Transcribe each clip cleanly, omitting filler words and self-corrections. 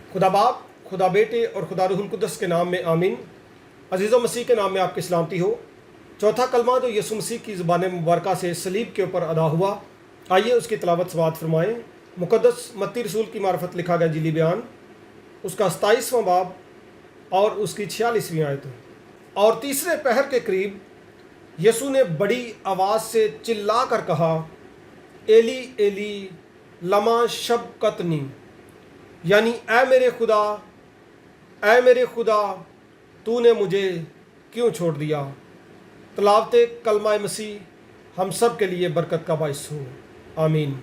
खुदा बाप, खुदा बेटे और खुदा रूहुल कुद्दस के नाम में आमीन। अजीज़ों, मसीह के नाम में आपकी सलामती हो। चौथा कलमा जो यीशु मसीह की ज़ुबान मुबारका से सलीब के ऊपर अदा हुआ, आइए उसकी तलावत समाअत फरमाएँ। मुक़द्दस मत्ती रसूल की मार्फत लिखा गया जिली बयान, उसका 27वां बाब और उसकी 46वीं आयत। और तीसरे पहर के करीब यीशु ने बड़ी आवाज़ से चिल्ला कर कहा, एली एली लमा शबक्तनी, यानी ऐ मेरे खुदा तूने मुझे क्यों छोड़ दिया। तलावते कलमा मसीह हम सब के लिए बरकत का बाइस हो, आमीन।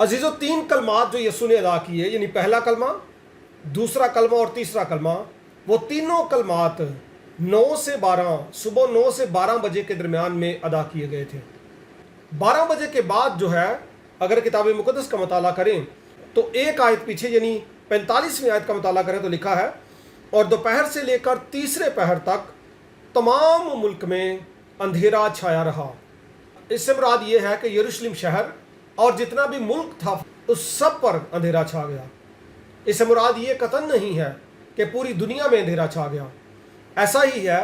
अजीज़ों, 3 कलमात जो यीशु ने अदा किए, यानी पहला कलमा, दूसरा कलमा और तीसरा कलमा, वो तीनों कलमात 9 से 12 सुबह 9 से 12 बजे के दरमियान में अदा किए गए थे। 12 बजे के बाद जो है, अगर किताब मुक़द्दस का मताला करें तो एक आयत पीछे यानी 45वीं आयत का मताला करें तो लिखा है, और दोपहर से लेकर तीसरे पहर तक तमाम मुल्क में अंधेरा छाया रहा। इससे मुराद ये है कि यरूशलेम शहर और जितना भी मुल्क था उस सब पर अंधेरा छा गया। इससे मुराद ये कतन नहीं है कि पूरी दुनिया में अंधेरा छा गया। ऐसा ही है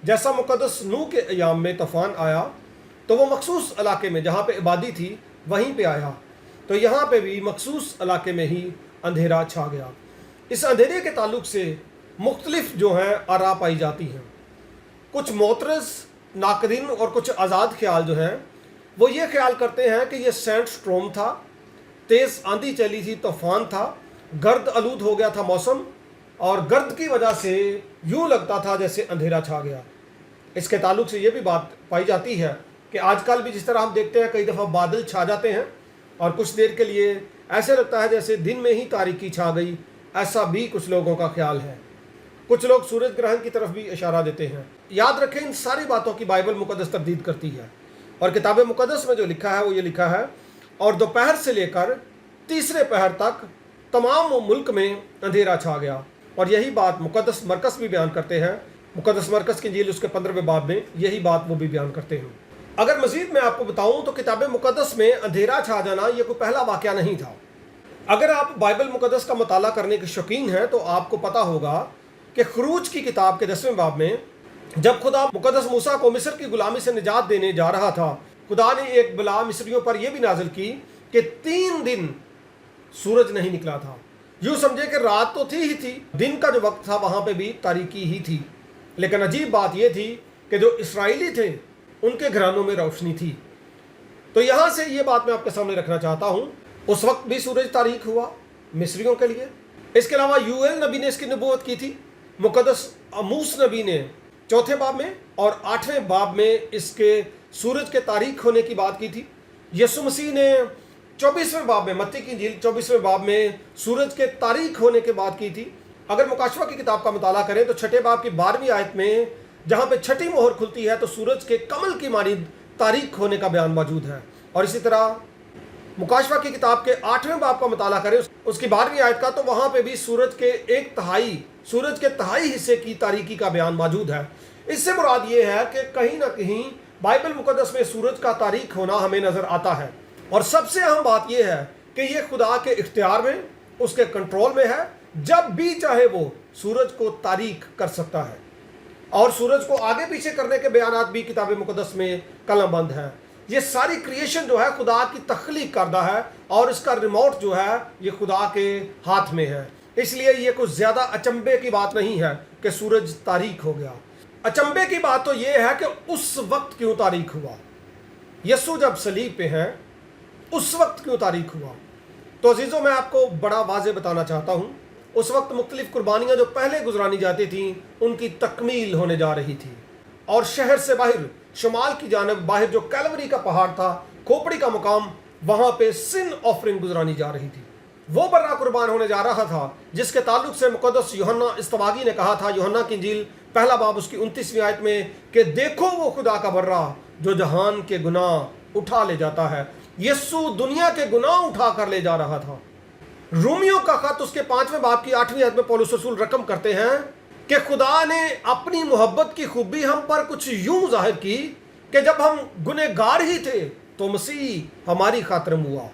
जैसा मुक़द्दस नूह के अयाम में तूफान आया तो वो मखसूस इलाके में जहाँ पे आबादी थी वहीं पे आया, तो यहाँ पे भी मखसूस इलाके में ही अंधेरा छा गया। इस अंधेरे के ताल्लुक से मुख्तलिफ जो हैं आरा पाई जाती हैं। कुछ मोतरज़ नाकदीन और कुछ आज़ाद ख्याल जो हैं वो ये ख्याल करते हैं कि ये सैंड स्ट्रोम था, तेज़ आंधी चली थी, तूफान था, गर्द आलूद हो गया था मौसम, और गर्द की वजह से यूँ लगता था जैसे अंधेरा छा गया। इसके ताल्लुक से ये भी बात पाई जाती है कि आजकल भी जिस तरह हम देखते हैं कई दफ़ा बादल छा जाते हैं और कुछ देर के लिए ऐसे लगता है जैसे दिन में ही तारीकी छा गई, ऐसा भी कुछ लोगों का ख्याल है। कुछ लोग सूरज ग्रहण की तरफ भी इशारा देते हैं। याद रखें, इन सारी बातों की बाइबल मुक़द्दस तरदीद करती है, और किताब मुक़द्दस में जो लिखा है वो ये लिखा है, और दोपहर से लेकर तीसरे पहर तक तमाम मुल्क में अंधेरा छा गया। और यही बात मुक़द्दस मरकस भी बयान करते हैं। मुक़द्दस मरकस की इंजील उसके 15वें बाब में यही बात वो भी बयान करते हैं। अगर मज़ीद मैं आपको बताऊं तो किताब मुक़द्दस में अंधेरा छा जाना ये कोई पहला वाक़या नहीं था। अगर आप बाइबल मुक़द्दस का मुताला करने के शौकीन हैं तो आपको पता होगा कि खरूज की किताब के 10वें बाब में जब खुदा मुक़द्दस मूसा को मिस्र की गुलामी से निजात देने जा रहा था, खुदा ने एक बला मिस्रियों पर यह भी नाजिल की कि 3 दिन सूरज नहीं निकला था। यूँ समझे कि रात तो थी ही थी, दिन का जो वक्त था वहाँ पे भी तारीकी ही थी। लेकिन अजीब बात यह थी कि जो इसराइली थे उनके घरानों में रोशनी थी। तो यहाँ से ये बात मैं आपके सामने रखना चाहता हूँ, उस वक्त भी सूरज तारीक हुआ मिस्रियों के लिए। इसके अलावा यूएल नबी ने इसकी नबूवत की थी। मुक़द्दस आमोस नबी ने 4 बाब में और 8वें बाब में इसके सूरज के तारीक होने की बात की थी। यीशु मसीह ने 24वें बाब में, मत्ती की इंजील 24वें बाब में सूरज के तारीक होने की बात की थी। अगर मुकाशवा की किताब का मुताला करें तो 6 बाब की 12वीं आयत में जहाँ पे 6ठी मोहर खुलती है तो सूरज के कमल की मानिंद तारीक होने का बयान मौजूद है। और इसी तरह मुकाशवा की किताब के 8वें बाब का मुताला करें उसकी 12वीं आयत का, तो वहाँ पे भी सूरज के तिहाई हिस्से की तारीकी का बयान मौजूद है। इससे मुराद ये है कि कहीं ना कहीं बाइबल मुक़द्दस में सूरज का तारीक होना हमें नज़र आता है। और सबसे अहम बात यह है कि ये खुदा के इख्तियार में, उसके कंट्रोल में है। जब भी चाहे वो सूरज को तारीक कर सकता है, और सूरज को आगे पीछे करने के बयानात भी किताब मुक़द्दस में कलमबंद हैं। ये सारी क्रिएशन जो है खुदा की तख्लीक करदा है, और इसका रिमोट जो है ये खुदा के हाथ में है। इसलिए ये कुछ ज़्यादा अचंभे की बात नहीं है कि सूरज तारीक हो गया। अचंभे की बात तो ये है कि उस वक्त क्यों तारीक हुआ। यीशु जब सलीब पे हैं उस वक्त क्यों तारीक हुआ। तो अजीज़ों, मैं आपको बड़ा वाज़े बताना चाहता हूँ, उस वक्त मुख्तलिफ कुर्बानियाँ जो पहले गुजरानी जाती थीं उनकी तकमील होने जा रही थी, और शहर से बाहर शुमाल की जानब बाहर जो कैलवरी का पहाड़ था, खोपड़ी का मुकाम, वहाँ पे सिन ऑफरिंग गुजरानी जा रही थी। वो बर्रा कुर्बान होने जा रहा था जिसके ताल्लुक से मुक़द्दस यूहन्ना इस्तवागी ने कहा था, यूहन्ना की इंजील 1 बाब उसकी 29वीं आयत में, कि देखो वो खुदा का बर्रा जो जहान के गुनाह उठा ले जाता है। यीशु दुनिया के गुनाह उठा कर ले जा रहा था। रोमियो का खत उसके 5वें बाब की 8वीं आयत में पौलुस रसूल रकम करते हैं कि खुदा ने अपनी मोहब्बत की खूबी हम पर कुछ यूं जाहिर की कि जब हम गुनहगार ही थे तो मसीह हमारी खातिर हुआ।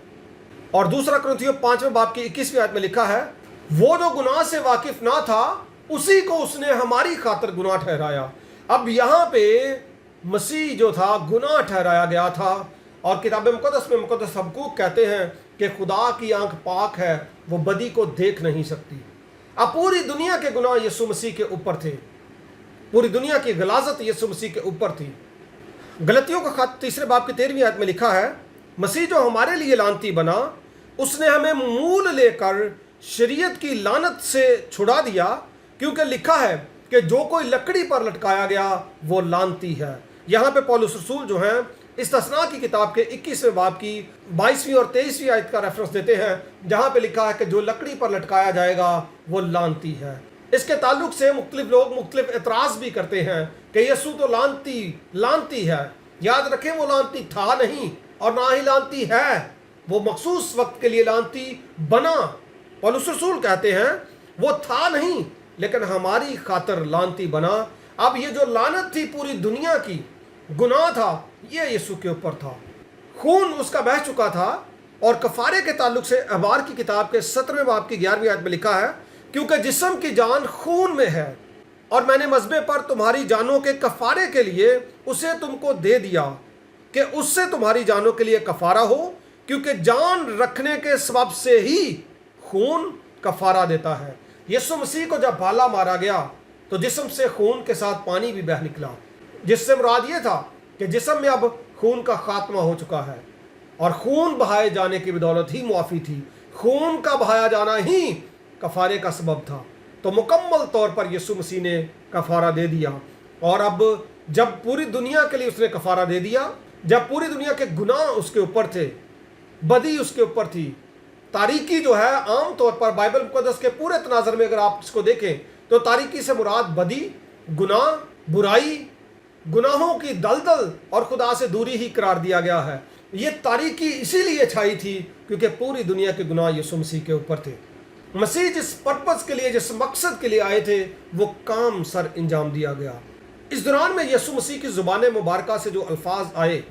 और दूसरा कुरिन्थियों 5वें बाब की 21वीं आयत में लिखा है, वो जो गुनाह से वाकिफ ना था उसी को उसने हमारी खातिर गुनाह ठहराया। अब यहाँ पे मसीह जो था गुनाह ठहराया गया था। और किताब मुकद्दस में मुकद्दस हबक्कूक कहते हैं कि खुदा की आंख पाक है, वो बदी को देख नहीं सकती। अब पूरी दुनिया के गुनाह यीशु मसीह के ऊपर थे, पूरी दुनिया की गलाजत यीशु मसीह के ऊपर थी। गलतियों का खत 3 बाब की 13वीं आयत में लिखा है, मसीह जो हमारे लिए लानती बना, उसने हमें मूल लेकर शरीयत की लानत से छुड़ा दिया, क्योंकि लिखा है कि जो कोई लकड़ी पर लटकाया गया वो लानती है। यहाँ पे पौलुस रसूल जो हैं इस्तिस्ना की किताब के 21वें बाब की 22वीं और 23वीं आयत का रेफरेंस देते हैं, जहाँ पे लिखा है कि जो लकड़ी पर लटकाया जाएगा वो लानती है। इसके ताल्लुक से मुख्तलिफ लोग मुख्तलिफ एतराज़ भी करते हैं कि यीशु तो लानती है। याद रखें, वो लानती था नहीं और ना ही लानती है, वो मखसूस वक्त के लिए लानती बना। पौलुस रसूल कहते हैं वो था नहीं लेकिन हमारी खातिर लानती बना। अब ये जो लानत थी पूरी दुनिया की, गुनाह था, ये यीशु के ऊपर था। खून उसका बह चुका था। और कफारे के ताल्लुक से अहबार की किताब के 17वें बाब की 11वीं आयत में लिखा है, क्योंकि जिस्म की जान खून में है और मैंने मज़बे पर तुम्हारी जानों के कफारे के लिए उसे तुमको दे दिया कि उससे तुम्हारी जानों के लिए कफारा हो, क्योंकि जान रखने के सबब से ही खून कफारा देता है। यीशु मसीह को जब भाला मारा गया तो जिस्म से खून के साथ पानी भी बह निकला, जिससे मुराद ये था कि जिस्म में अब खून का खात्मा हो चुका है और खून बहाए जाने की बदौलत ही मुआफ़ी थी। खून का बहाया जाना ही कफारे का सबब था। तो मुकम्मल तौर पर यीशु मसीह ने कफारा दे दिया। और अब जब पूरी दुनिया के लिए उसने कफारा दे दिया, जब पूरी दुनिया के गुनाह उसके ऊपर थे, बदी उसके ऊपर थी, तारीकी जो है आम तौर पर बाइबल मुकद्दस के पूरे तनाज़र में अगर आप इसको देखें तो तारीकी से मुराद बदी, गुनाह, बुराई, गुनाहों की दलदल और खुदा से दूरी ही करार दिया गया है। ये तारीकी इसीलिए छाई थी क्योंकि पूरी दुनिया के गुनाह यीशु मसीह के ऊपर थे। मसीह जिस पर्पस के लिए, जिस मकसद के लिए आए थे, वो काम सर अंजाम दिया गया। इस दौरान में यीशु मसीह की ज़ुबान मुबारका से जो अल्फाज आए,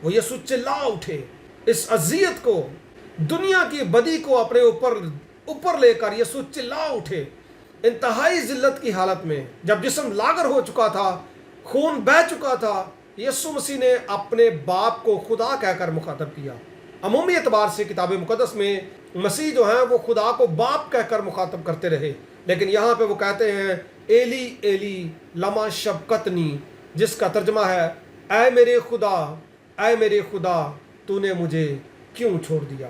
वो यीशु चिल्ला उठे। इस अज़ियत को, दुनिया की बदी को अपने ऊपर लेकर यीशु चिल्ला उठे। इंतहाई ज़िल्लत की हालत में, जब जिस्म लागर हो चुका था, खून बह चुका था, यीशु मसीह ने अपने बाप को खुदा कहकर मुखातब किया। अमूमी एतबार से किताब मुकद्दस में मसीह जो हैं वो खुदा को बाप कहकर मुखातब करते रहे, लेकिन यहाँ पे वो कहते हैं एली एली लमा शबकतनी, जिसका तर्जमा है ऐ मेरे खुदा तूने मुझे क्यों छोड़ दिया।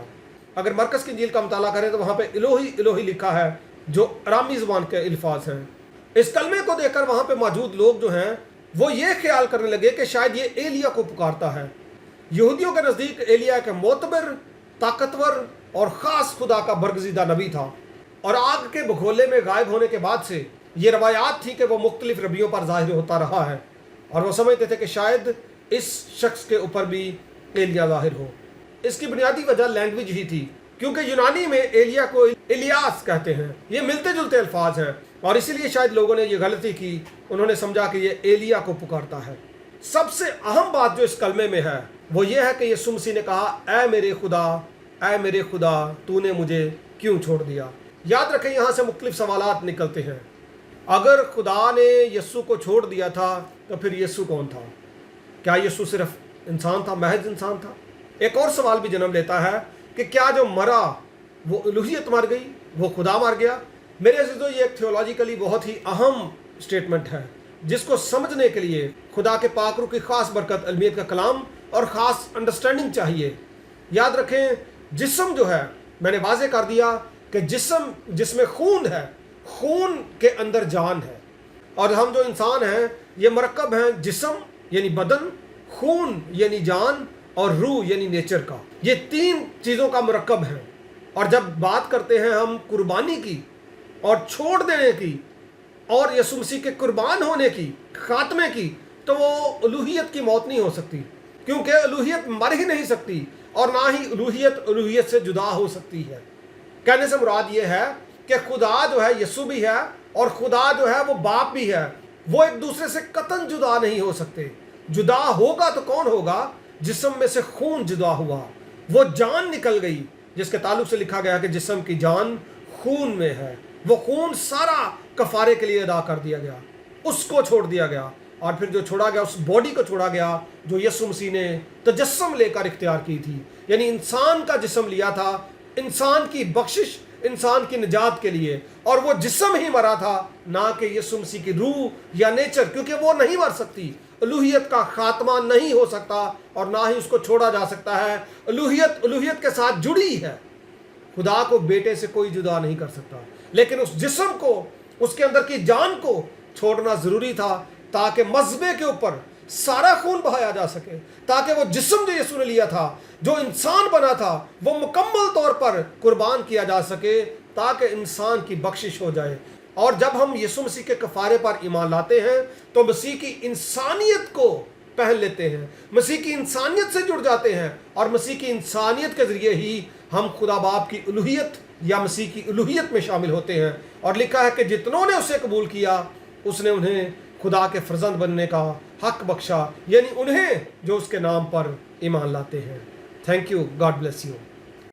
अगर मरकज़ की इंजील का मुताला करें तो वहाँ पे इलोही इलोही लिखा है, जो अरामी ज़ुबान के अल्फाज हैं। इस कलमे को देखकर वहाँ पे मौजूद लोग जो हैं वो ये ख्याल करने लगे कि शायद ये एलिया को पुकारता है। यहूदियों के नज़दीक एलिया के मोतबर, ताकतवर और ख़ास खुदा का बरगज़ीदा नबी था, और आग के भगोले में गायब होने के बाद से ये रवायात थी कि वो मुख्तलिफ रबियों पर ज़ाहिर होता रहा है, और वो समझते थे कि शायद इस शख्स के ऊपर भी एलिया ज़ाहिर हो। इसकी बुनियादी वजह लैंग्वेज ही थी, क्योंकि यूनानी में एलिया को इलियास कहते हैं। ये मिलते जुलते अल्फाज हैं, और इसीलिए शायद लोगों ने ये गलती की, उन्होंने समझा कि ये एलिया को पुकारता है। सबसे अहम बात जो इस कलमे में है वो ये है कि यीशु मसीह ने कहा ऐ मेरे खुदा तूने मुझे क्यों छोड़ दिया। याद रखें, यहाँ से मुख्तलिफ सवालात निकलते हैं। अगर खुदा ने यीशु को छोड़ दिया था तो फिर यीशु कौन था? क्या यीशु सिर्फ इंसान था, महज इंसान था? एक और सवाल भी जन्म लेता है कि क्या जो मरा वो उलूहियत मर गई, वो खुदा मर गया? मेरे अज़ीज़ों, ये एक थियोलॉजिकली बहुत ही अहम स्टेटमेंट है, जिसको समझने के लिए खुदा के पाक रूह की ख़ास बरकत, अलमियत का कलाम और ख़ास अंडरस्टैंडिंग चाहिए। याद रखें, जिस्म जो है, मैंने वाज़े कर दिया कि जिस्म जिसमें खून है, खून के अंदर जान है, और हम जो इंसान हैं ये मरकब हैं जिस्म यानी बदन, खून यानी जान, और रूह यानी नेचर का। ये तीन चीज़ों का मरकब है। और जब बात करते हैं हम कुर्बानी की और छोड़ देने की और यीशु मसीह के कुर्बान होने की, खात्मे की, तो वो उलूहियत की मौत नहीं हो सकती, क्योंकि उलूहियत मर ही नहीं सकती, और ना ही उलूहियत से जुदा हो सकती है। कहने से मुराद ये है कि खुदा जो है यीशु भी है और खुदा जो है वो बाप भी है। वो एक दूसरे से कतन जुदा नहीं हो सकते। जुदा होगा तो कौन होगा? जिस्म में से खून जुदा हुआ, वो जान निकल गई, जिसके ताल्लुक से लिखा गया कि जिस्म की जान खून में है। वो खून सारा कफारे के लिए अदा कर दिया गया, उसको छोड़ दिया गया। और फिर जो छोड़ा गया, उस बॉडी को छोड़ा गया जो यीशु मसीह ने तजस्सुम लेकर इख्तियार की थी, यानी इंसान का जिस्म लिया था, इंसान की बख्शिश, इंसान की निजात के लिए। और वो जिस्म ही मरा था, ना कि यीशु मसीह की रूह या नेचर, क्योंकि वो नहीं मर सकती। अलूहियत का खात्मा नहीं हो सकता और ना ही उसको छोड़ा जा सकता है। अलूहियत के साथ जुड़ी है। खुदा को बेटे से कोई जुदा नहीं कर सकता, लेकिन उस जिस्म को, उसके अंदर की जान को छोड़ना जरूरी था, ताकि मज़बे के ऊपर सारा खून बहाया जा सके, ताकि वो जिस्म जो यीशु ने लिया था, जो इंसान बना था, वो मुकम्मल तौर पर कुर्बान किया जा सके, ताकि इंसान की बख्शिश हो जाए। और जब हम यीशु मसीह के कफ़ारे पर ईमान लाते हैं तो मसीह की इंसानियत को पहन लेते हैं, मसीह की इंसानियत से जुड़ जाते हैं, और मसीह की इंसानियत के ज़रिए ही हम खुदा बाप की उलूहियत या मसीह की उलूहियत में शामिल होते हैं। और लिखा है कि जितनों ने उसे कबूल किया, उसने उन्हें खुदा के फर्जंद बनने का हक बख्शा, यानी उन्हें जो उसके नाम पर ईमान लाते हैं। Thank you, God bless you.